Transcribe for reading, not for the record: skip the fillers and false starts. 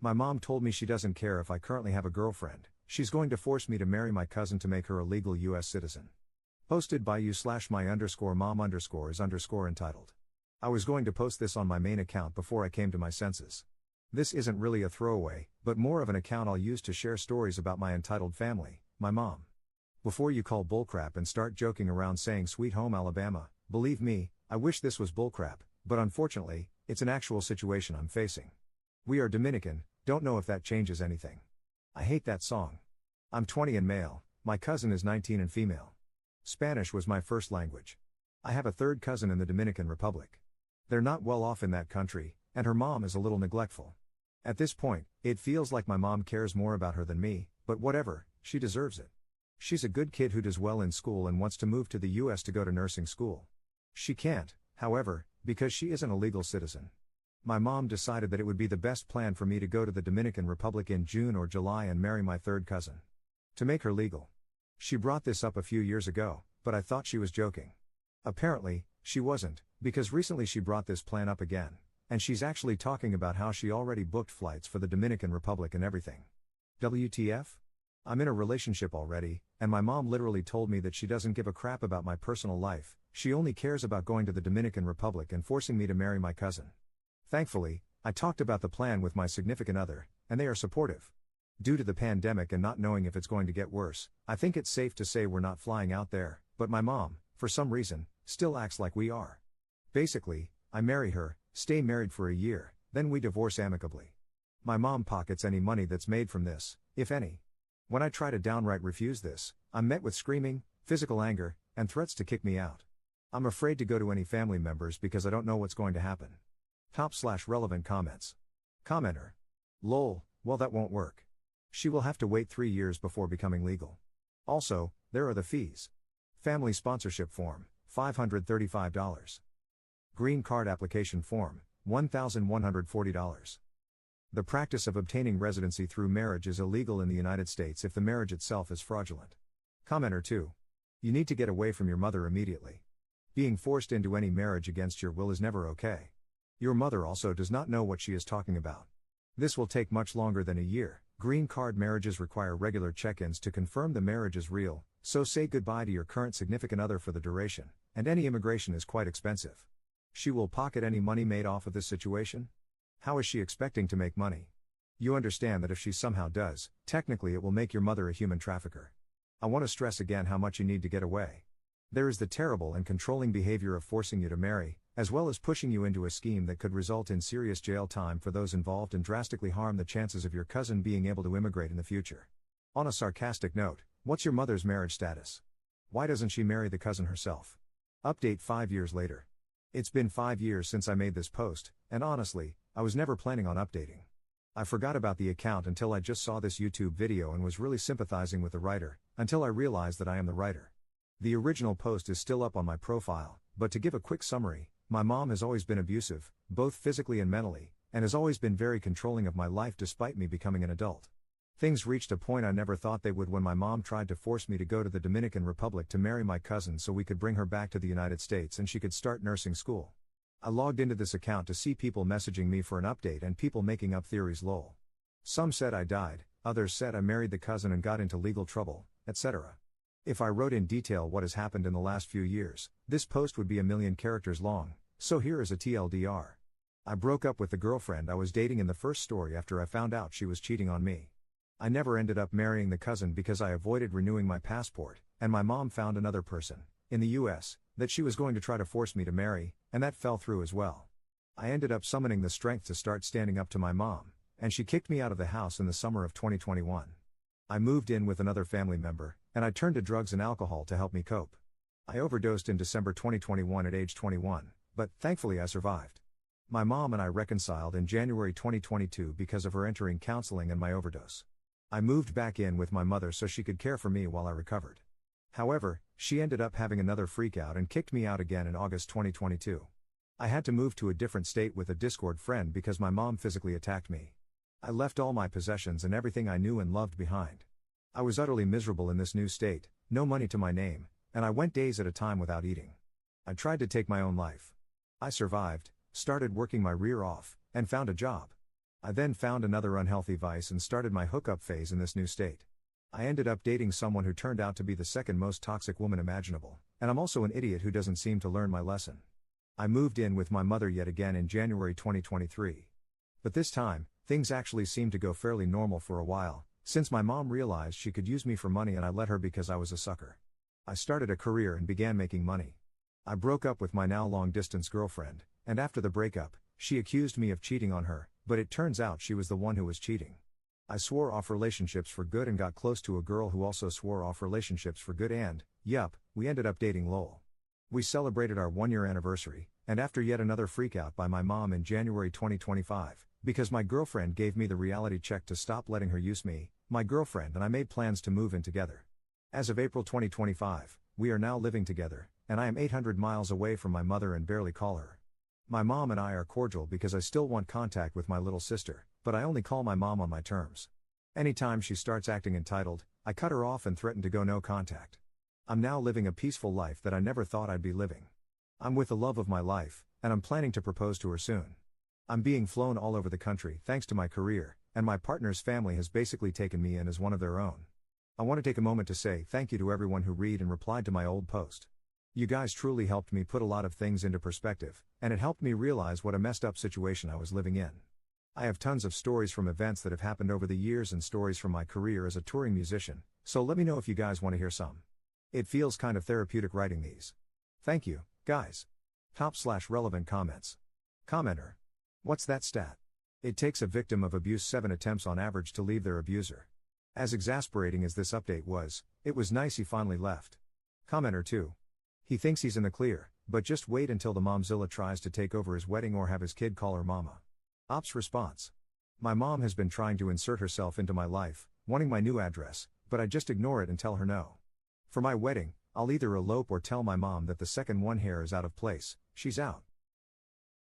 My mom told me she doesn't care if I currently have a girlfriend, she's going to force me to marry my cousin to make her a legal US citizen. Posted by you/my_mom_is_entitled. I was going to post this on my main account before I came to my senses. This isn't really a throwaway, but more of an account I'll use to share stories about my entitled family, my mom. Before you call bullcrap and start joking around saying Sweet Home Alabama, believe me, I wish this was bullcrap, but unfortunately, it's an actual situation I'm facing. We are Dominican, don't know if that changes anything. I hate that song. I'm 20 and male, my cousin is 19 and female. Spanish was my first language. I have a third cousin in the Dominican Republic. They're not well off in that country, and her mom is a little neglectful. At this point, it feels like my mom cares more about her than me, but whatever, she deserves it. She's a good kid who does well in school and wants to move to the US to go to nursing school. She can't, however, because she isn't a legal citizen. My mom decided that it would be the best plan for me to go to the Dominican Republic in June or July and marry my third cousin. To make her legal. She brought this up a few years ago, but I thought she was joking. Apparently, she wasn't, because recently she brought this plan up again, and she's actually talking about how she already booked flights for the Dominican Republic and everything. WTF? I'm in a relationship already, and my mom literally told me that she doesn't give a crap about my personal life, she only cares about going to the Dominican Republic and forcing me to marry my cousin. Thankfully, I talked about the plan with my significant other, and they are supportive. Due to the pandemic and not knowing if it's going to get worse, I think it's safe to say we're not flying out there, but my mom, for some reason, still acts like we are. Basically, I marry her, stay married for a year, then we divorce amicably. My mom pockets any money that's made from this, if any. When I try to downright refuse this, I'm met with screaming, physical anger, and threats to kick me out. I'm afraid to go to any family members because I don't know what's going to happen. Top/relevant comments. Commenter. Lol, well that won't work. She will have to wait 3 years before becoming legal. Also, there are the fees. Family sponsorship form, $535. Green card application form, $1,140. The practice of obtaining residency through marriage is illegal in the United States if the marriage itself is fraudulent. Commenter 2. You need to get away from your mother immediately. Being forced into any marriage against your will is never okay. Your mother also does not know what she is talking about. This will take much longer than a year. Green card marriages require regular check-ins to confirm the marriage is real, so say goodbye to your current significant other for the duration, and any immigration is quite expensive. She will pocket any money made off of this situation? How is she expecting to make money? You understand that if she somehow does, technically it will make your mother a human trafficker. I want to stress again how much you need to get away. There is the terrible and controlling behavior of forcing you to marry, as well as pushing you into a scheme that could result in serious jail time for those involved and drastically harm the chances of your cousin being able to immigrate in the future. On a sarcastic note, what's your mother's marriage status? Why doesn't she marry the cousin herself? Update 5 years later. It's been 5 years since I made this post, and honestly, I was never planning on updating. I forgot about the account until I just saw this YouTube video and was really sympathizing with the writer, until I realized that I am the writer. The original post is still up on my profile, but to give a quick summary, my mom has always been abusive, both physically and mentally, and has always been very controlling of my life despite me becoming an adult. Things reached a point I never thought they would when my mom tried to force me to go to the Dominican Republic to marry my cousin so we could bring her back to the United States and she could start nursing school. I logged into this account to see people messaging me for an update and people making up theories lol. Some said I died, others said I married the cousin and got into legal trouble, etc. If I wrote in detail what has happened in the last few years, this post would be 1,000,000 characters long, so here is a TLDR. I broke up with the girlfriend I was dating in the first story after I found out she was cheating on me. I never ended up marrying the cousin because I avoided renewing my passport, and my mom found another person, in the US, that she was going to try to force me to marry, and that fell through as well. I ended up summoning the strength to start standing up to my mom, and she kicked me out of the house in the summer of 2021. I moved in with another family member, and I turned to drugs and alcohol to help me cope. I overdosed in December 2021 at age 21, but thankfully I survived. My mom and I reconciled in January 2022 because of her entering counseling and my overdose. I moved back in with my mother so she could care for me while I recovered. However, she ended up having another freakout and kicked me out again in August 2022. I had to move to a different state with a Discord friend because my mom physically attacked me. I left all my possessions and everything I knew and loved behind. I was utterly miserable in this new state, no money to my name, and I went days at a time without eating. I tried to take my own life. I survived, started working my rear off, and found a job. I then found another unhealthy vice and started my hookup phase in this new state. I ended up dating someone who turned out to be the second most toxic woman imaginable, and I'm also an idiot who doesn't seem to learn my lesson. I moved in with my mother yet again in January 2023. But this time, things actually seemed to go fairly normal for a while, since my mom realized she could use me for money and I let her because I was a sucker. I started a career and began making money. I broke up with my now long-distance girlfriend, and after the breakup, she accused me of cheating on her, but it turns out she was the one who was cheating. I swore off relationships for good and got close to a girl who also swore off relationships for good and, yup, we ended up dating lol. We celebrated our 1-year anniversary, and after yet another freakout by my mom in January 2025, because my girlfriend gave me the reality check to stop letting her use me, my girlfriend and I made plans to move in together. As of April 2025, we are now living together, and I am 800 miles away from my mother and barely call her. My mom and I are cordial because I still want contact with my little sister, but I only call my mom on my terms. Anytime she starts acting entitled, I cut her off and threaten to go no contact. I'm now living a peaceful life that I never thought I'd be living. I'm with the love of my life, and I'm planning to propose to her soon. I'm being flown all over the country thanks to my career, and my partner's family has basically taken me in as one of their own. I want to take a moment to say thank you to everyone who read and replied to my old post. You guys truly helped me put a lot of things into perspective, and it helped me realize what a messed up situation I was living in. I have tons of stories from events that have happened over the years and stories from my career as a touring musician, so let me know if you guys want to hear some. It feels kind of therapeutic writing these. Thank you, guys. Top/relevant comments. Commenter. What's that stat? It takes a victim of abuse 7 attempts on average to leave their abuser. As exasperating as this update was, it was nice he finally left. Commenter 2. He thinks he's in the clear, but just wait until the momzilla tries to take over his wedding or have his kid call her mama. Ops response. My mom has been trying to insert herself into my life, wanting my new address, but I just ignore it and tell her no. For my wedding, I'll either elope or tell my mom that the second one hair is out of place, she's out.